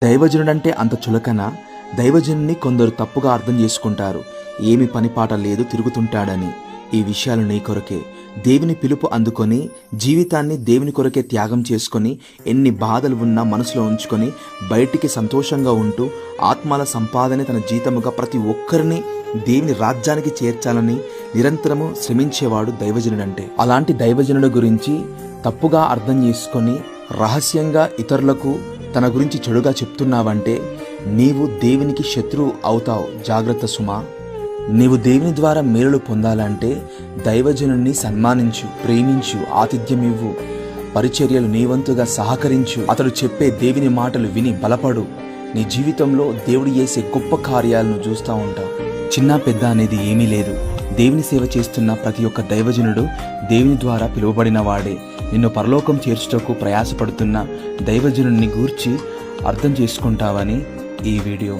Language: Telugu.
దైవజనుడంటే అంత చులకన? దైవజనుని కొందరు తప్పుగా అర్థం చేసుకుంటారు. ఏమి పనిపాట లేదు, తిరుగుతుంటాడని. ఈ విషయాలు నీ కొరకే. దేవుని పిలుపు అందుకొని జీవితాన్ని దేవుని కొరకే త్యాగం చేసుకొని ఎన్ని బాధలు ఉన్నా మనసులో ఉంచుకొని బయటికి సంతోషంగా ఉంటూ ఆత్మల సంపాదన తన జీతముగా ప్రతి ఒక్కరిని దేవుని రాజ్యానికి చేర్చాలని నిరంతరము శ్రమించేవాడు దైవజనుడంటే. అలాంటి దైవజనుడి గురించి తప్పుగా అర్థం చేసుకొని రహస్యంగా ఇతరులకు తన గురించి చెడుగా చెప్తున్నావంటే నీవు దేవునికి శత్రువు అవుతావు. జాగ్రత్త సుమా. నీవు దేవుని ద్వారా మేలులు పొందాలంటే దైవజనుణ్ణి సన్మానించు, ప్రేమించు, ఆతిథ్యమివ్వు, పరిచర్యలు నీవంతుగా సహకరించు. అతడు చెప్పే దేవుని మాటలు విని బలపడు. నీ జీవితంలో దేవుడు చేసే గొప్ప కార్యాలను చూస్తూ ఉంటావు. చిన్న పెద్ద అనేది ఏమీ లేదు. దేవుని సేవ చేస్తున్న ప్రతి ఒక్క దైవజనుడు దేవుని ద్వారా పిలువబడిన వాడే. నిన్ను పరలోకం చేర్చుటకు ప్రయాసపడుతున్న దైవజనుడిని గూర్చి అర్థం చేసుకుంటావని ఈ వీడియో.